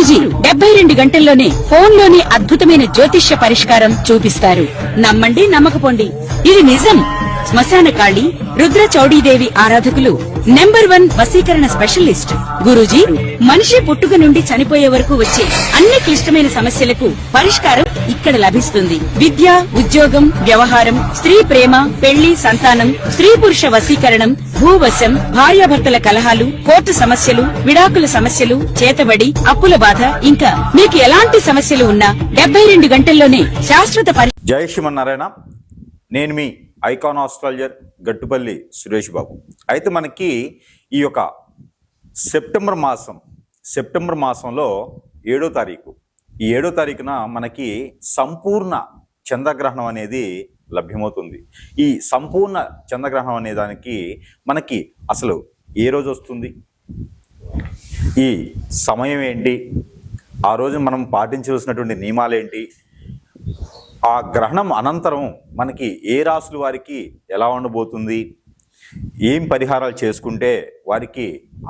గురూజీ 72 గంటల్లోనే ఫోన్లోని అద్భుతమైన జ్యోతిష్య పరిష్కారం చూపిస్తారు. నమ్మండి, నమ్మకపోండి, ఇది నిజం. శ్మశాన కాళి రుద్ర చౌడీదేవి ఆరాధకులు నంబర్ 1 వశీకరణ స్పెషలిస్ట్. గురూజీ మనిషి పుట్టుక నుండి చనిపోయే వరకు వచ్చే అన్ని క్లిష్టమైన సమస్యలకు పరిష్కారం ఇక్కడ లభిస్తుంది. విద్య, ఉద్యోగం, వ్యవహారం, స్త్రీ ప్రేమ, పెళ్లి, సంతానం, స్త్రీ పురుష వశీకరణం, భూవశం, భార్యాభర్తల కలహాలు, కోర్టు సమస్యలు, విడాకుల సమస్యలు, చేతబడి, అప్పుల బాధ, ఇంకా మీకు ఎలాంటి సమస్యలు ఉన్నా 72 గంటల్లోనే శాశ్వత జై శ్రీమన్నారాయణ. నేను మీ ఐకాన్ ఆస్ట్రాలజర్ గట్టుపల్లి సురేష్ బాబు. అయితే మనకి ఈ యొక్క సెప్టెంబర్ మాసంలో 7వ తారీఖు, ఈ 7వ తారీఖున మనకి సంపూర్ణ చంద్రగ్రహణం అనేది లభ్యమవుతుంది. ఈ సంపూర్ణ చంద్రగ్రహణం అనే దానికి మనకి అసలు ఏ రోజు వస్తుంది, ఈ సమయం ఏంటి, ఆ రోజు మనం పాటించవలసినటువంటి నియమాలు ఏంటి, ఆ గ్రహణం అనంతరం మనకి ఏ రాశుల వారికి ఎలా ఉండబోతుంది, ఏం పరిహారాలు చేసుకుంటే వారికి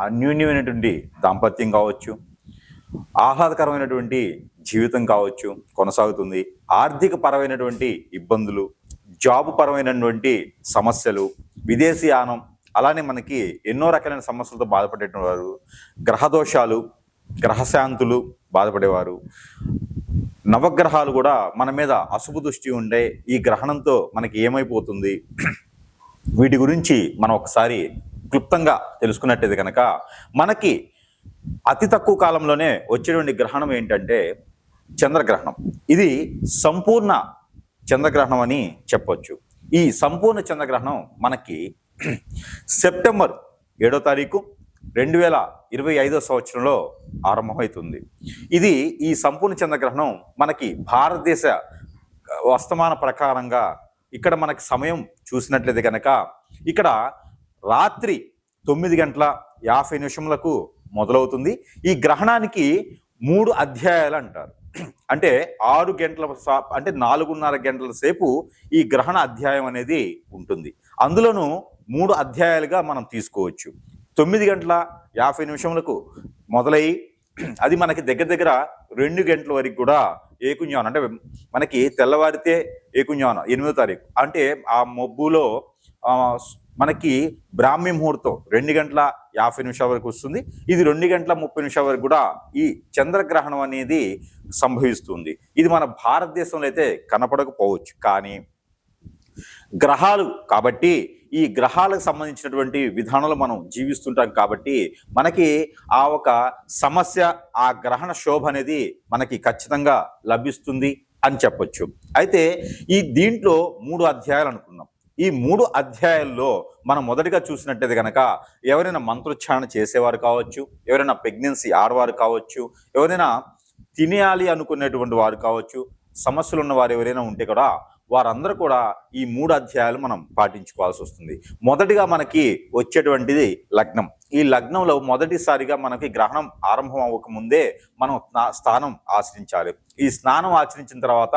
అన్యోన్యమైనటువంటి దాంపత్యం కావచ్చు, ఆహ్లాదకరమైనటువంటి జీవితం కావచ్చు కొనసాగుతుంది, ఆర్థిక పరమైనటువంటి ఇబ్బందులు, జాబు పరమైనటువంటి సమస్యలు, విదేశీయానం, అలానే మనకి ఎన్నో రకాలైన సమస్యలతో బాధపడేటువంటి వారు, గ్రహదోషాలు, గ్రహశాంతులు బాధపడేవారు, నవగ్రహాలు కూడా మన మీద అశుభ దృష్టి ఉండే ఈ గ్రహణంతో మనకి ఏమైపోతుంది, వీటి గురించి మనం ఒకసారి క్లుప్తంగా తెలుసుకున్నట్టయితే కనుక మనకి అతి తక్కువ కాలంలోనే వచ్చేటువంటి గ్రహణం ఏంటంటే చంద్రగ్రహణం. ఇది సంపూర్ణ చంద్రగ్రహణం అని చెప్పొచ్చు. ఈ సంపూర్ణ చంద్రగ్రహణం మనకి సెప్టెంబర్ 7వ తారీఖు 2025 సంవత్సరంలో ఆరంభమవుతుంది. ఇది ఈ సంపూర్ణ చంద్రగ్రహణం మనకి భారతదేశ వర్తమాన ప్రకారంగా ఇక్కడ మనకి సమయం చూసినట్లయితే కనుక ఇక్కడ రాత్రి 9:50 మొదలవుతుంది. ఈ గ్రహణానికి 3 అధ్యాయాలు అంటారు. అంటే 6 గంటల అంటే 4:30 గంటల సేపు ఈ గ్రహణ అధ్యాయం అనేది ఉంటుంది. అందులోనూ 3 అధ్యాయాలుగా మనం తీసుకోవచ్చు. 9:50 మొదలయ్యి అది మనకి దగ్గర 2 గంటల వరకు కూడా ఏకుంజానం, అంటే మనకి తెల్లవారితే ఏకుంజానం 8వ తారీఖు, అంటే ఆ మబ్బులో మనకి బ్రాహ్మీ ముహూర్తం 2:50 వరకు వస్తుంది. ఇది 2:30 వరకు కూడా ఈ చంద్రగ్రహణం అనేది సంభవిస్తుంది. ఇది మన భారతదేశంలో అయితే కనపడకపోవచ్చు, కానీ గ్రహాలు కాబట్టి ఈ గ్రహాలకు సంబంధించినటువంటి విధానంలో మనం జీవిస్తుంటాం కాబట్టి మనకి ఆ ఒక సమస్య, ఆ గ్రహణ శోభ అనేది మనకి ఖచ్చితంగా లభిస్తుంది అని చెప్పొచ్చు. అయితే ఈ దీంట్లో 3 అధ్యాయాలు అనుకున్నాం. ఈ 3 అధ్యాయాల్లో మనం మొదటిగా చూసినట్టయితే కనుక ఎవరైనా మంత్రోచ్చారణ చేసేవారు కావచ్చు, ఎవరైనా ప్రెగ్నెన్సీ ఆడవారు కావచ్చు, ఎవరైనా తినేయాలి అనుకునేటువంటి వారు కావచ్చు, సమస్యలు ఉన్న వారు ఎవరైనా ఉంటే కూడా వారందరూ కూడా ఈ 3 అధ్యాయాలు మనం పాటించుకోవాల్సి వస్తుంది. మొదటిగా మనకి వచ్చేటువంటిది లగ్నం. ఈ లగ్నంలో మొదటిసారిగా మనకి గ్రహణం ఆరంభం అవ్వకముందే మనం స్నానం ఆచరించాలి. ఈ స్నానం ఆచరించిన తర్వాత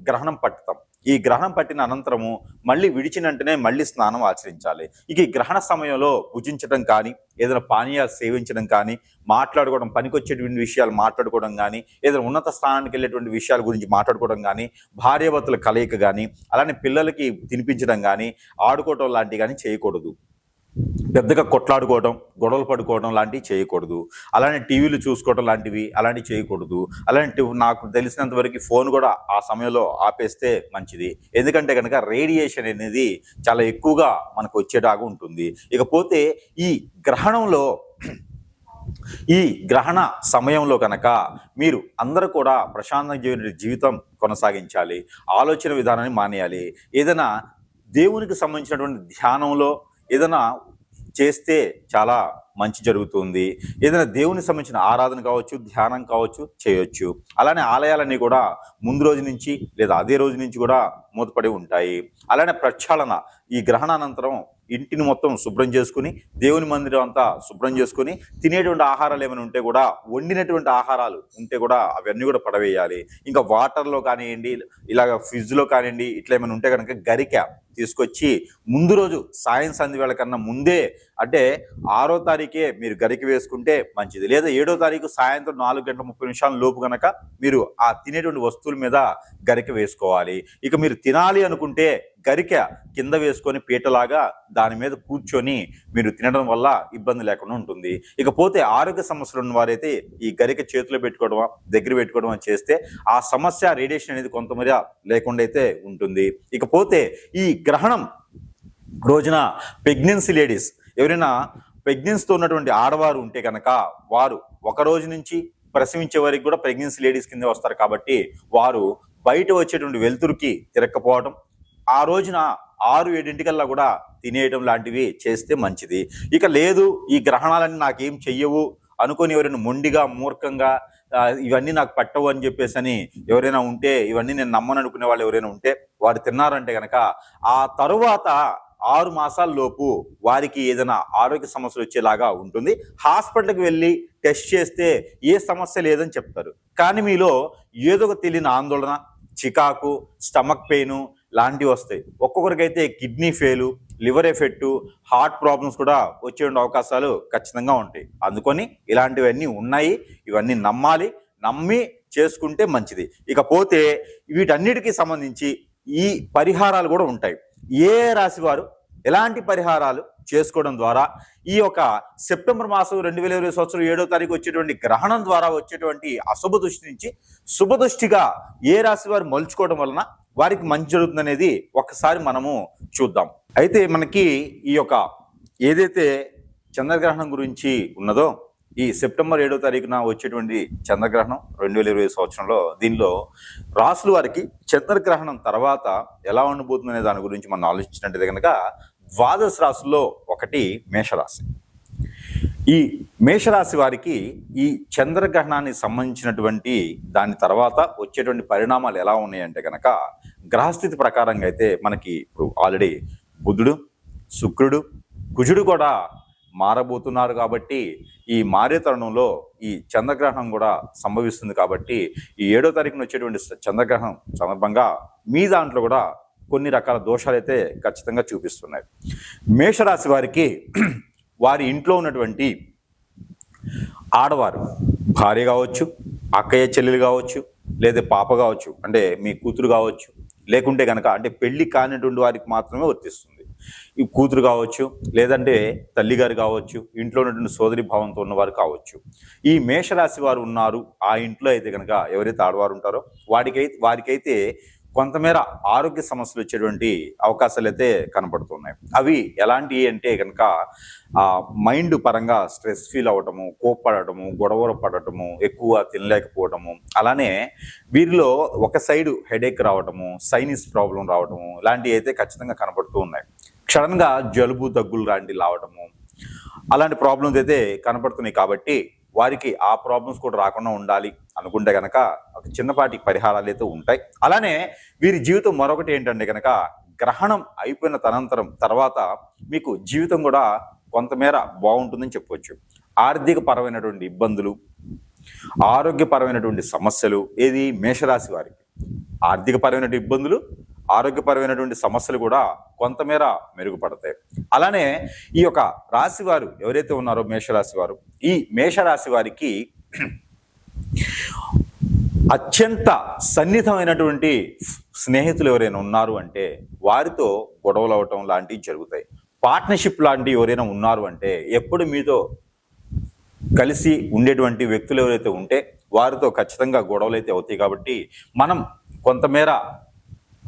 గ్రహణం పట్టుతాం. ఈ గ్రహణం పట్టిన అనంతరము మళ్ళీ విడిచిన వెంటనే మళ్ళీ స్నానం ఆచరించాలి. ఇక ఈ గ్రహణ సమయంలో భుజించడం కానీ, ఏదైనా పానీయాలు సేవించడం కానీ, మాట్లాడుకోవడం, పనికొచ్చేటువంటి విషయాలు మాట్లాడుకోవడం కానీ, ఏదైనా ఉన్నత స్థానానికి వెళ్ళేటువంటి విషయాల గురించి మాట్లాడుకోవడం కానీ, భార్యాభర్తల కలయిక కానీ, అలానే పిల్లలకి తినిపించడం కానీ, ఆడుకోవడం లాంటివి కానీ చేయకూడదు. పెద్దగా కొట్లాడుకోవడం, గొడవలు పడుకోవడం లాంటివి చేయకూడదు. అలానే టీవీలు చూసుకోవడం లాంటివి అలాంటివి చేయకూడదు. అలాంటి నాకు తెలిసినంత వరకు ఫోన్ కూడా ఆ సమయంలో ఆపేస్తే మంచిది. ఎందుకంటే కనుక రేడియేషన్ అనేది చాలా ఎక్కువగా మనకు వచ్చేలాగా ఉంటుంది. ఇకపోతే ఈ గ్రహణంలో, ఈ గ్రహణ సమయంలో కనుక మీరు అందరూ కూడా ప్రశాంతంగా జీవితం కొనసాగించాలి. ఆలోచన విధానాన్ని మానేయాలి. ఏదైనా దేవునికి సంబంధించినటువంటి ధ్యానంలో ఏదైనా చేస్తే చాలా మంచి జరుగుతుంది. ఏదైనా దేవునికి సంబంధించిన ఆరాధన కావచ్చు, ధ్యానం కావచ్చు చేయొచ్చు. అలానే ఆలయాలన్నీ కూడా ముందు రోజు నుంచి లేదా అదే రోజు నుంచి కూడా మూతపడి ఉంటాయి. అలానే ప్రక్షాళన, ఈ గ్రహణానంతరం ఇంటిని మొత్తం శుభ్రం చేసుకుని, దేవుని మందిరం అంతా శుభ్రం చేసుకుని, తినేటువంటి ఆహారాలు ఏమైనా ఉంటే కూడా, వండినటువంటి ఆహారాలు ఉంటే కూడా అవన్నీ కూడా పడవేయాలి. ఇంకా వాటర్లో కానివ్వండి, ఇలాగ ఫ్రిడ్జ్లో కానివ్వండి, ఇట్లా ఏమైనా ఉంటే కనుక గరిక తీసుకొచ్చి ముందు రోజు సాయం సంధ్య వేళ కన్నా ముందే, అంటే 6వ తారీఖే మీరు గరిక వేసుకుంటే మంచిది. లేదా 7వ తారీఖు సాయంత్రం 4:30 లోపు కనుక మీరు ఆ తినేటువంటి వస్తువుల మీద గరిక వేసుకోవాలి. ఇక మీరు తినాలి అనుకుంటే గరిక కింద వేసుకొని పీటలాగా దాని మీద కూర్చొని మీరు తినడం వల్ల ఇబ్బంది లేకుండా ఉంటుంది. ఇకపోతే ఆరోగ్య సమస్యలు ఉన్న వారైతే ఈ గరిక చేతిలో పెట్టుకోవడం, దగ్గర పెట్టుకోవడం చేస్తే ఆ సమస్య, రేడియేషన్ అనేది కొంతమేర లేకుండా అయితే ఉంటుంది. ఇకపోతే ఈ గ్రహణం రోజున ప్రెగ్నెన్సీ లేడీస్, ఎవరైనా ప్రెగ్నెన్సీతో ఉన్నటువంటి ఆడవారు ఉంటే కనుక వారు ఒక రోజు నుంచి ప్రసవించే వరకు కూడా ప్రెగ్నెన్సీ లేడీస్ కింద వస్తారు. కాబట్టి వారు బయట వచ్చేటువంటి వెలుతురుకి తిరగకపోవడం, ఆ రోజున 6-7 కూడా తినేయడం లాంటివి చేస్తే మంచిది. ఇక లేదు ఈ గ్రహణాలన్నీ నాకేం చెయ్యవు అనుకొని ఎవరైనా మొండిగా, మూర్ఖంగా ఇవన్నీ నాకు పట్టవు అని చెప్పేసి అని ఎవరైనా ఉంటే, ఇవన్నీ నేను నమ్మను అనుకునే వాళ్ళు ఎవరైనా ఉంటే వారు తిన్నారంటే కనుక ఆ తరువాత 6 మాసాల లోపు వారికి ఏదైనా ఆరోగ్య సమస్యలు వచ్చేలాగా ఉంటుంది. హాస్పిటల్కి వెళ్ళి టెస్ట్ చేస్తే ఏ సమస్య లేదని చెప్తారు. కానీ మీలో ఏదో ఒక తెలియని ఆందోళన, చికాకు, స్టమక్ పెయిన్ లాంటివి వస్తాయి. ఒక్కొక్కరికైతే kidney fail, liver effect, heart problems కూడా వచ్చే అవకాశాలు ఖచ్చితంగా ఉంటాయి. అందుకని ఇలాంటివన్నీ ఉన్నాయి, ఇవన్నీ నమ్మాలి, నమ్మి చేసుకుంటే మంచిది. ఇకపోతే వీటన్నిటికీ సంబంధించి ఈ పరిహారాలు కూడా ఉంటాయి. ఏ రాశి వారు ఎలాంటి పరిహారాలు చేసుకోవడం ద్వారా ఈ యొక్క సెప్టెంబర్ మాసం 2020 సంవత్సరం 7వ తారీఖు వచ్చేటువంటి గ్రహణం ద్వారా వచ్చేటువంటి అశుభ దృష్టి నుంచి శుభ దృష్టిగా ఏ రాశి వారు మలుచుకోవడం వలన వారికి మంచి జరుగుతుంది అనేది ఒకసారి మనము చూద్దాం. అయితే మనకి ఈ యొక్క ఏదైతే చంద్రగ్రహణం గురించి ఉన్నదో, ఈ సెప్టెంబర్ 7వ తారీఖున వచ్చేటువంటి చంద్రగ్రహణం 2020 సంవత్సరంలో, దీనిలో రాసుల వారికి చంద్రగ్రహణం తర్వాత ఎలా ఉండబోతుందనే దాని గురించి మనం ఆలోచించినట్టయితే కనుక, ద్వాదశ రాశుల్లో ఒకటి మేషరాశి. ఈ మేషరాశి వారికి ఈ చంద్రగ్రహణానికి సంబంధించినటువంటి దాని తర్వాత వచ్చేటువంటి పరిణామాలు ఎలా ఉన్నాయంటే కనుక, గ్రహస్థితి ప్రకారంగా అయితే మనకి ఇప్పుడు ఆల్రెడీ బుధుడు, శుక్రుడు, కుజుడు కూడా మారబోతున్నారు. కాబట్టి ఈ మారే తరుణంలో ఈ చంద్రగ్రహణం కూడా సంభవిస్తుంది. కాబట్టి ఈ 7వ తారీఖున వచ్చేటువంటి చంద్రగ్రహణం సందర్భంగా మీ దాంట్లో కూడా కొన్ని రకాల దోషాలు అయితే ఖచ్చితంగా చూపిస్తున్నాయి. మేషరాశి వారికి వారి ఇంట్లో ఉన్నటువంటి ఆడవారు, భార్య కావచ్చు, అక్కయ్య చెల్లెలు కావచ్చు, లేదా పాప కావచ్చు, అంటే మీ కూతురు కావచ్చు, లేకుంటే కనుక అంటే పెళ్లి కానిటువంటి వారికి మాత్రమే వర్తిస్తుంది. ఈ కూతురు కావచ్చు, లేదంటే తల్లిగారు కావచ్చు, ఇంట్లో ఉన్నటువంటి సోదరి భావంతో ఉన్నవారు కావచ్చు. ఈ మేషరాశి వారు ఉన్నారు ఆ ఇంట్లో అయితే కనుక, ఎవరైతే ఆడవారు ఉంటారో వారికైతే కొంతమేర ఆరోగ్య సమస్యలు వచ్చేటువంటి అవకాశాలు అయితే కనపడుతున్నాయి. అవి ఎలాంటివి అంటే కనుక, మైండ్ పరంగా స్ట్రెస్ ఫీల్ అవ్వటము, కోప్పడటము, గొడవలు పడటము, ఎక్కువ తినలేకపోవటము, అలానే వీరిలో ఒక సైడు హెడేక్ రావటము, సైనస్ ప్రాబ్లం రావటము, ఇలాంటివి అయితే ఖచ్చితంగా కనపడుతూ ఉన్నాయి. సడన్గా జలుబు, దగ్గులు లాంటివి రావటము, అలాంటి ప్రాబ్లమ్స్ అయితే కనపడుతున్నాయి. కాబట్టి వారికి ఆ ప్రాబ్లమ్స్ కూడా రాకుండా ఉండాలి అనుకుంటే కనుక ఒక చిన్నపాటి పరిహారాలు అయితే ఉంటాయి. అలానే వీరి జీవితం మరొకటి ఏంటంటే కనుక, గ్రహణం అయిపోయిన తర్వాత మీకు జీవితం కూడా కొంతమేర బాగుంటుందని చెప్పవచ్చు. ఆర్థిక పరమైనటువంటి ఇబ్బందులు, ఆరోగ్యపరమైనటువంటి సమస్యలు, ఏది మేషరాశి వారికి ఆర్థికపరమైన ఇబ్బందులు, ఆరోగ్యపరమైనటువంటి సమస్యలు కూడా కొంతమేర మెరుగుపడతాయి. అలానే ఈ యొక్క రాశి వారు ఎవరైతే ఉన్నారో మేషరాశి వారు, ఈ మేషరాశి వారికి అత్యంత సన్నిహితమైనటువంటి స్నేహితులు ఎవరైనా ఉన్నారు అంటే వారితో గొడవలు అవటం లాంటివి జరుగుతాయి. పార్ట్నర్షిప్ లాంటివి ఎవరైనా ఉన్నారు అంటే, ఎప్పుడు మీతో కలిసి ఉండేటువంటి వ్యక్తులు ఎవరైతే ఉంటే వారితో ఖచ్చితంగా గొడవలు అయితే అవుతాయి. కాబట్టి మనం కొంతమేర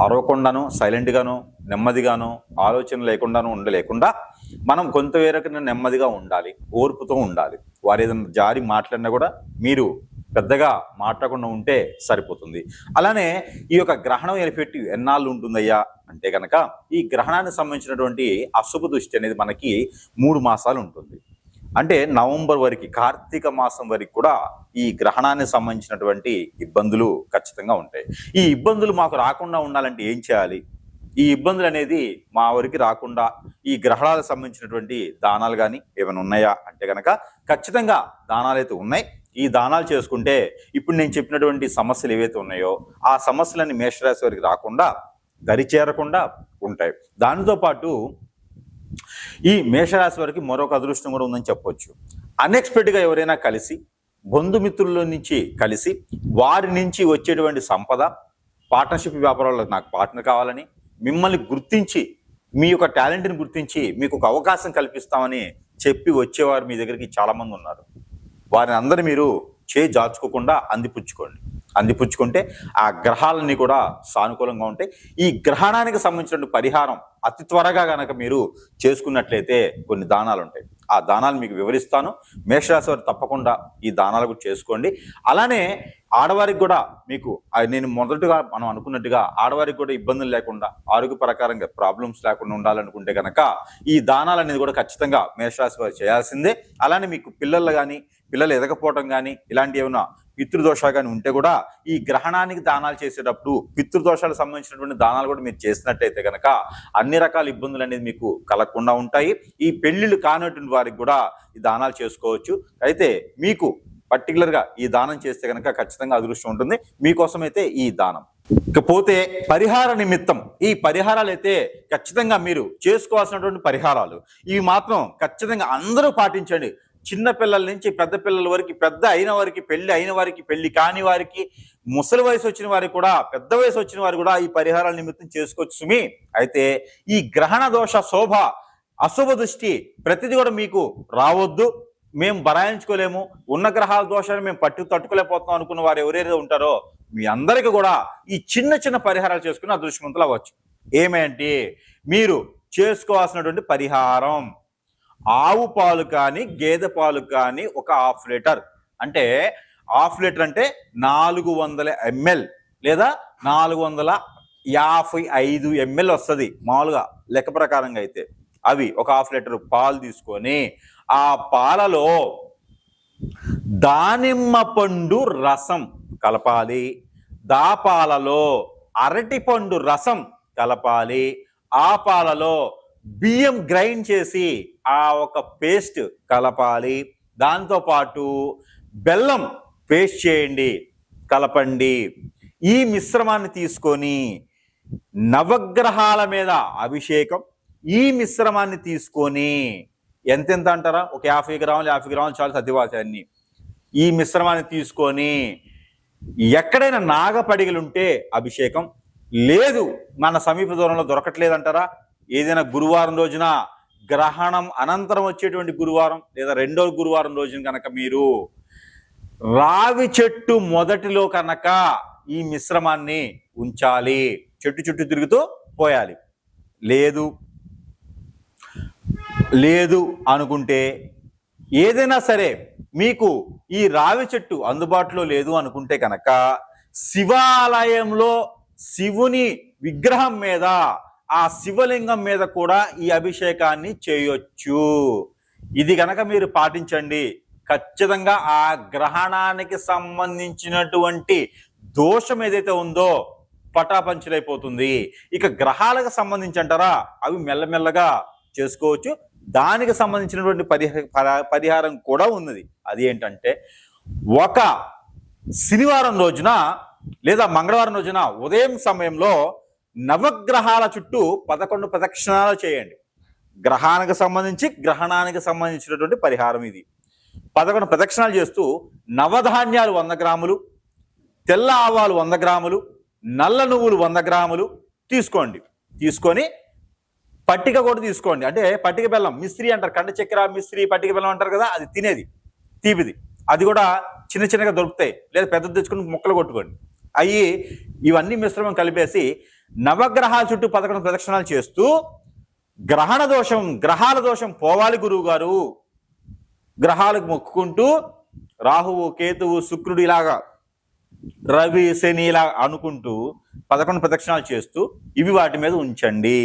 అరవకుండాను, సైలెంట్గాను, నెమ్మదిగాను, ఆలోచన లేకుండాను ఉండలేకుండా మనం కొంతవరకు నెమ్మదిగా ఉండాలి, ఓర్పుతో ఉండాలి. వారు ఏదైనా జారి మాట్లాడినా కూడా మీరు పెద్దగా మాట్లాడకుండా ఉంటే సరిపోతుంది. అలానే ఈ యొక్క గ్రహణం ఎఫెక్టివ్ ఎన్నాళ్ళు ఉంటుందయ్యా అంటే కనుక, ఈ గ్రహణానికి సంబంధించినటువంటి అశుభ దృష్టి అనేది మనకి 3 మాసాలు ఉంటుంది. అంటే నవంబర్ వరకు, కార్తీక మాసం వరకు కూడా ఈ గ్రహణానికి సంబంధించినటువంటి ఇబ్బందులు ఖచ్చితంగా ఉంటాయి. ఈ ఇబ్బందులు మాకు రాకుండా ఉండాలంటే ఏం చేయాలి? ఈ ఇబ్బందులు అనేది మా వరకు రాకుండా ఈ గ్రహణాలకు సంబంధించినటువంటి దానాలు కానీ ఏమైనా ఉన్నాయా అంటే కనుక ఖచ్చితంగా దానాలు అయితే ఉన్నాయి. ఈ దానాలు చేసుకుంటే ఇప్పుడు నేను చెప్పినటువంటి సమస్యలు ఏవైతే ఉన్నాయో ఆ సమస్యలన్నీ మేషరాశి వారికి రాకుండా, దరిచేరకుండా ఉంటాయి. దానితో పాటు ఈ మేషరాశి వారికి మరొక అదృష్టం కూడా ఉందని చెప్పవచ్చు. అన్ఎక్స్పెక్టెడ్గా ఎవరైనా కలిసి, బంధుమిత్రుల నుంచి కలిసి, వారి నుంచి వచ్చేటువంటి సంపద, పార్ట్నర్షిప్ వ్యాపారాల్లో నాకు పార్ట్నర్ కావాలని మిమ్మల్ని గుర్తించి, మీ యొక్క టాలెంట్ని గుర్తించి మీకు ఒక అవకాశం కల్పిస్తామని చెప్పి వచ్చేవారు మీ దగ్గరికి చాలామంది ఉన్నారు. వారిని అందరూ మీరు జాచుకోకుండా అందిపుచ్చుకుంటే ఆ గ్రహాలన్నీ కూడా సానుకూలంగా ఉంటాయి. ఈ గ్రహణానికి సంబంధించిన పరిహారం అతి త్వరగా కనుక మీరు చేసుకున్నట్లయితే కొన్ని దానాలు ఉంటాయి. ఆ దానాలు మీకు వివరిస్తాను. మేషరాశి వారు తప్పకుండా ఈ దానాలు కూడా చేసుకోండి. అలానే ఆడవారికి కూడా మీకు నేను మొదటగా మనం అనుకున్నట్టుగా ఆడవారికి కూడా ఇబ్బందులు లేకుండా, ఆరోగ్య ప్రకారంగా ప్రాబ్లమ్స్ లేకుండా ఉండాలనుకుంటే కనుక ఈ దానాలు అనేది కూడా ఖచ్చితంగా మేషరాశి వారు చేయాల్సిందే. అలానే మీకు పిల్లలు ఎదగపోవటం కానీ ఇలాంటి ఏమైనా పితృదోషాలు కానీ ఉంటే కూడా ఈ గ్రహణానికి దానాలు చేసేటప్పుడు పితృదోషాలకు సంబంధించినటువంటి దానాలు కూడా మీరు చేసినట్టయితే కనుక అన్ని రకాల ఇబ్బందులు అనేది మీకు కలగకుండా ఉంటాయి. ఈ పెళ్లిళ్ళు కానటువంటి వారికి కూడా ఈ దానాలు చేసుకోవచ్చు. అయితే మీకు పర్టికులర్గా ఈ దానం చేస్తే కనుక ఖచ్చితంగా అదృష్టం ఉంటుంది. మీకోసం అయితే ఈ దానం. ఇకపోతే పరిహార నిమిత్తం ఈ పరిహారాలు అయితే ఖచ్చితంగా మీరు చేసుకోవాల్సినటువంటి పరిహారాలు ఇవి మాత్రం ఖచ్చితంగా అందరూ పాటించండి. చిన్న పిల్లల నుంచి పెద్ద పిల్లల వరకు, పెద్ద అయిన వారికి, పెళ్లి అయిన వారికి, పెళ్లి కాని వారికి, ముసలి వయసు వచ్చిన వారికి కూడా, పెద్ద వయసు వచ్చిన వారు కూడా ఈ పరిహారాల నిమిత్తం చేసుకోవచ్చు సుమి. అయితే ఈ గ్రహణ దోష శోభ, అశుభ దృష్టి ప్రతిదీ కూడా మీకు రావద్దు, మేము బరాయించుకోలేము, ఉన్న గ్రహాల దోషాన్ని మేము తట్టుకోలేకపోతున్నాం అనుకున్న వారు ఎవరైతే ఉంటారో మీ అందరికీ కూడా ఈ చిన్న చిన్న పరిహారాలు చేసుకుని అదృష్టవంతులు అవ్వచ్చు. ఏమేంటి మీరు చేసుకోవాల్సినటువంటి పరిహారం? ఆవు పాలు కానీ గేదె పాలు కానీ ఒక 1/2 లీటర్, అంటే 1/2 లీటర్ అంటే 400 ml లేదా 455 ml వస్తుంది మామూలుగా లెక్క ప్రకారంగా. అయితే అవి ఒక 1/2 లీటర్ పాలు తీసుకొని ఆ పాలలో దానిమ్మ పండు రసం కలపాలి, పాలలో అరటిపండు రసం కలపాలి, ఆ పాలలో బియ్యం గ్రైండ్ చేసి ఆ ఒక పేస్ట్ కలపాలి, దాంతోపాటు బెల్లం పేస్ట్ చేయండి, కలపండి. ఈ మిశ్రమాన్ని తీసుకొని నవగ్రహాల మీద అభిషేకం, ఈ మిశ్రమాన్ని తీసుకొని ఎంతెంత అంటారా, ఒక 50 గ్రాములు చాలు, సర్దివాసాన్ని. ఈ మిశ్రమాన్ని తీసుకొని ఎక్కడైనా నాగపడిగలుంటే అభిషేకం, లేదు మన సమీప దూరంలో దొరకట్లేదంటారా, ఏదైనా గురువారం రోజున, గ్రహణం అనంతరం వచ్చేటువంటి గురువారం లేదా రెండో గురువారం రోజున కనుక మీరు రావి చెట్టు మొదటిలో కనుక ఈ మిశ్రమాన్ని ఉంచాలి, చెట్టు చుట్టూ తిరుగుతూ పోయాలి. లేదు అనుకుంటే ఏదైనా సరే మీకు ఈ రావి చెట్టు అందుబాటులో లేదు అనుకుంటే కనుక శివాలయంలో శివుని విగ్రహం మీద, ఆ శివలింగం మీద కూడా ఈ అభిషేకాన్ని చేయొచ్చు. ఇది కనుక మీరు పాటించండి, ఖచ్చితంగా ఆ గ్రహణానికి సంబంధించినటువంటి దోషం ఏదైతే ఉందో పటాపంచలైపోతుంది. ఇక గ్రహాలకు సంబంధించి అంటారా, అవి మెల్లమెల్లగా చేసుకోవచ్చు. దానికి సంబంధించినటువంటి పరిహారం కూడా ఉన్నది. అది ఏంటంటే, ఒక శనివారం రోజున లేదా మంగళవారం రోజున ఉదయం సమయంలో నవగ్రహాల చుట్టూ 11 ప్రదక్షిణాలు చేయండి. గ్రహానికి సంబంధించినటువంటి పరిహారం ఇది. 11 ప్రదక్షిణాలు చేస్తూ నవధాన్యాలు 100 గ్రాములు, తెల్ల ఆవాలు 100 గ్రాములు, నల్ల నువ్వులు 100 గ్రాములు తీసుకొని పట్టిక కూడా తీసుకోండి. అంటే పట్టిక బెల్లం, మిశ్రీ అంటారు, కండ చక్కెర మిశ్రీ పట్టిక బెల్లం అంటారు కదా, అది తినేది తీపిది, అది కూడా చిన్నగా దొరుకుతాయి, లేదా పెద్దది తెచ్చుకుని ముక్కలు కొట్టుకోండి. ఇవన్నీ మిశ్రమం కలిపేసి నవగ్రహాల చుట్టూ 11 ప్రదక్షిణాలు చేస్తూ గ్రహాల దోషం పోవాలి గురువు గారు, గ్రహాలకు మొక్కుకుంటూ రాహువు, కేతువు, శుక్రుడు ఇలాగా, రవి, శని ఇలా అనుకుంటూ 11 ప్రదక్షిణాలు చేస్తూ ఇవి వాటి మీద ఉంచండి.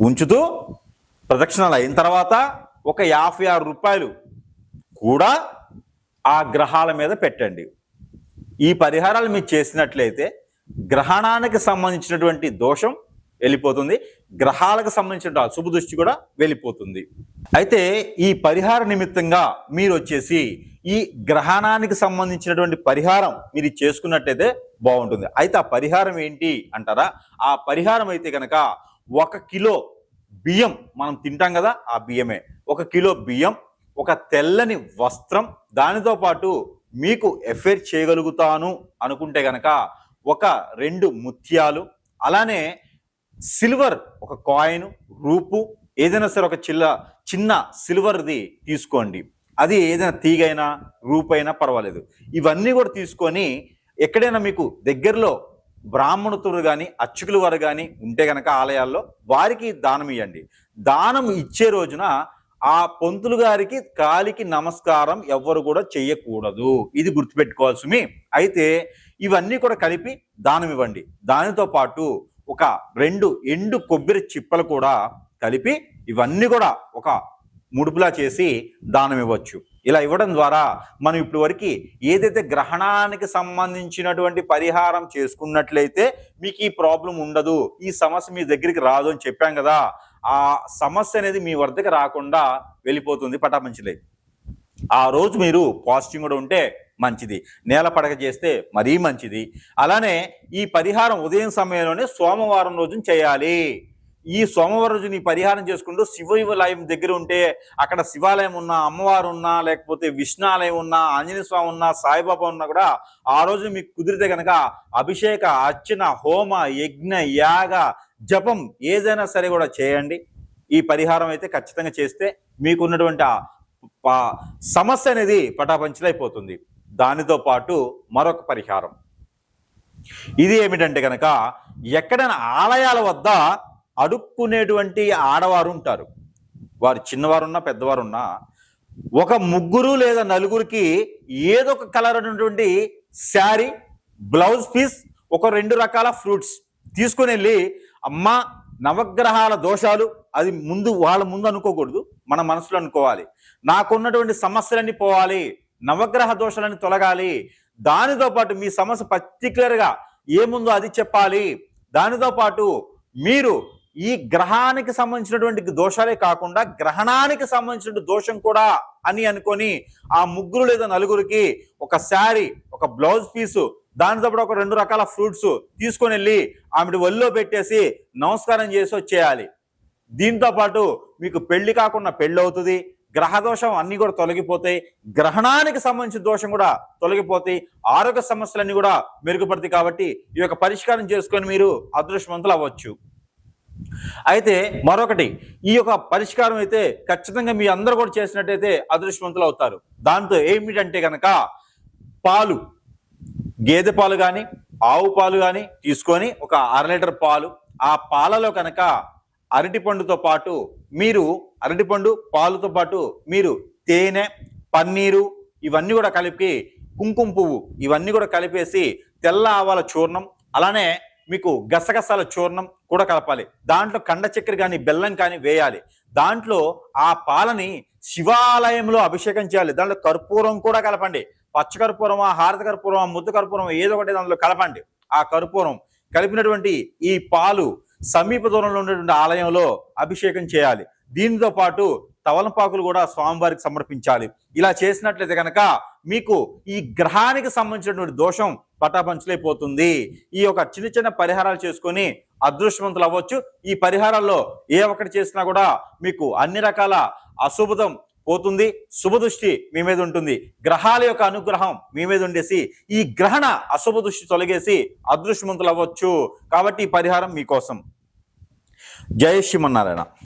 ఉంచుతూ ప్రదక్షిణాలు అయిన తర్వాత ఒక 56 రూపాయలు కూడా ఆ గ్రహాల మీద పెట్టండి. ఈ పరిహారాలు మీరు చేసినట్లయితే గ్రహణానికి సంబంధించినటువంటి దోషం వెళ్ళిపోతుంది, గ్రహాలకు సంబంధించిన అశుభ దృష్టి కూడా వెళ్ళిపోతుంది. అయితే ఈ పరిహార నిమిత్తంగా మీరు వచ్చేసి ఈ గ్రహణానికి సంబంధించినటువంటి పరిహారం మీరు చేసుకున్నట్టయితే బాగుంటుంది. అయితే ఆ పరిహారం ఏంటి అంటారా? ఆ పరిహారం అయితే కనుక 1 కిలో బియ్యం, మనం తింటాం కదా ఆ బియ్యమే, 1 కిలో బియ్యం, ఒక తెల్లని వస్త్రం, దానితో పాటు మీకు ఎఫైర్ చేయగలుగుతాను అనుకుంటే గనక ఒక 2 ముత్యాలు, అలానే సిల్వర్ ఒక కాయిన్, రూపు ఏదైనా సరే ఒక చిన్న సిల్వర్ది తీసుకోండి. అది ఏదైనా తీగైనా రూపైనా పర్వాలేదు. ఇవన్నీ కూడా తీసుకొని ఎక్కడైనా మీకు దగ్గరలో బ్రాహ్మణుతులు కానీ అర్చకులు వారు కానీ ఉంటే గనక ఆలయాల్లో వారికి దానం ఇవ్వండి. దానం ఇచ్చే రోజున ఆ పంతులు గారికి కాలికి నమస్కారం ఎవ్వరు కూడా చెయ్యకూడదు. ఇది గుర్తుపెట్టుకోవాల్సి. అయితే ఇవన్నీ కూడా కలిపి దానం ఇవ్వండి. దానితో పాటు ఒక 2 ఎండు కొబ్బరి చిప్పలు కూడా కలిపి ఇవన్నీ కూడా ఒక ముడుపులా చేసి దానం ఇవ్వచ్చు. ఇలా ఇవ్వడం ద్వారా మనం ఇప్పటి వరకు ఏదైతే గ్రహణానికి సంబంధించినటువంటి పరిహారం చేసుకున్నట్లయితే మీకు ఈ ప్రాబ్లం ఉండదు, ఈ సమస్య మీ దగ్గరికి రాదు అని చెప్పాం కదా, ఆ సమస్య అనేది మీ వద్దకు రాకుండా వెళ్ళిపోతుంది పటాపంచలే. ఆ రోజు మీరు పాజిటివ్ కూడా ఉంటే మంచిది, నేల పడక చేస్తే మరీ మంచిది. అలానే ఈ పరిహారం ఉదయం సమయంలోనే సోమవారం రోజున చేయాలి. ఈ సోమవారం రోజు నీ పరిహారం చేసుకుంటూ శివాలయం దగ్గర ఉంటే అక్కడ శివాలయం ఉన్నా, అమ్మవారు ఉన్నా, లేకపోతే విష్ణు ఆలయం ఉన్నా, ఆంజనేయ స్వామి ఉన్నా, సాయిబాబా ఉన్నా కూడా ఆ రోజు మీకు కుదిరితే కనుక అభిషేక, అర్చన, హోమ, యజ్ఞ, యాగ, జపం ఏదైనా సరే కూడా చేయండి. ఈ పరిహారం అయితే ఖచ్చితంగా చేస్తే మీకున్నటువంటి సమస్య అనేది పటాపంచలైపోతుంది. దానితో పాటు మరొక పరిహారం ఇది ఏమిటంటే కనుక, ఎక్కడైనా ఆలయాల వద్ద అడుక్కునేటువంటి ఆడవారు ఉంటారు, వారు చిన్నవారున్నా పెద్దవారున్నా, ఒక 3 లేదా 4కి ఏదో ఒక కలర్ ఉన్నటువంటి శారీ, బ్లౌజ్ పీస్, ఒక 2 రకాల ఫ్రూట్స్ తీసుకుని వెళ్ళి, అమ్మ నవగ్రహాల దోషాలు అది వాళ్ళ ముందు అనుకోకూడదు, మన మనసులో అనుకోవాలి. నాకున్నటువంటి సమస్యలన్నీ పోవాలి, నవగ్రహ దోషాలన్నీ తొలగాలి, దానితో పాటు మీ సమస్య పర్టికులర్గా ఏముందో అది చెప్పాలి. దానితో పాటు మీరు ఈ గ్రహానికి సంబంధించినటువంటి దోషాలే కాకుండా గ్రహణానికి సంబంధించిన దోషం కూడా అని అనుకొని ఆ 3 లేదా 4కి ఒక శారీ, ఒక బ్లౌజ్ పీసు, దానితో పాటు ఒక 2 రకాల ఫ్రూట్స్ తీసుకొని వెళ్ళి ఆమె ఒళ్ళో పెట్టేసి నమస్కారం చేసి వచ్చేయాలి. దీంతో పాటు మీకు పెళ్లి కాకుండా పెళ్లి అవుతుంది, గ్రహ దోషం అన్ని కూడా తొలగిపోతాయి, గ్రహణానికి సంబంధించిన దోషం కూడా తొలగిపోతాయి, ఆరోగ్య సమస్యలన్నీ కూడా మెరుగుపడతాయి. కాబట్టి ఈ యొక్క పరిష్కారం చేసుకొని మీరు అదృష్టవంతులు అవ్వచ్చు. అయితే మరొకటి, ఈ యొక్క పరిష్కారం అయితే ఖచ్చితంగా మీ అందరూ కూడా చేసినట్టయితే అదృష్టవంతులు అవుతారు. దాంతో ఏమిటంటే కనుక పాలు, గేదె పాలు కానీ ఆవు పాలు కానీ తీసుకొని ఒక 1/2 లీటర్ పాలు, ఆ పాలలో కనుక అరటిపండుతో పాటు మీరు అరటిపండు పాలుతో పాటు మీరు తేనె, పన్నీరు ఇవన్నీ కూడా కలిపి, కుంకుమ పువ్వు ఇవన్నీ కూడా కలిపేసి తెల్ల ఆవాల చూర్ణం, అలానే మీకు గసగసాల చూర్ణం కూడా కలపాలి. దాంట్లో కండ చక్కెర కానీ బెల్లం కానీ వేయాలి. దాంట్లో ఆ పాలని శివాలయంలో అభిషేకం చేయాలి. దాంట్లో కర్పూరం కూడా కలపండి, పచ్చ కర్పూరమా, హారత కర్పూరమా, ముద్ద కర్పూరం ఏదో ఒకటి దాంట్లో కలపండి. ఆ కర్పూరం కలిపినటువంటి ఈ పాలు సమీప దూరంలో ఉన్నటువంటి ఆలయంలో అభిషేకం చేయాలి. దీనితో పాటు తవలపాకులు కూడా స్వామివారికి సమర్పించాలి. ఇలా చేసినట్లయితే కనుక మీకు ఈ గ్రహానికి సంబంధించినటువంటి దోషం పటాపంచలైపోతుంది. ఈ యొక్క చిన్న పరిహారాలు చేసుకొని అదృష్టవంతులు అవ్వచ్చు. ఈ పరిహారాల్లో ఏ ఒక్కటి చేసినా కూడా మీకు అన్ని రకాల అశుభం పోతుంది, శుభదృష్టి మీ మీద ఉంటుంది, గ్రహాల యొక్క అనుగ్రహం మీ మీద ఉండేసి ఈ గ్రహణ అశుభ దృష్టి తొలగేసి అదృష్టవంతులు అవ్వచ్చు. కాబట్టి ఈ పరిహారం మీకోసం. జై శ్రీమన్నారాయణ.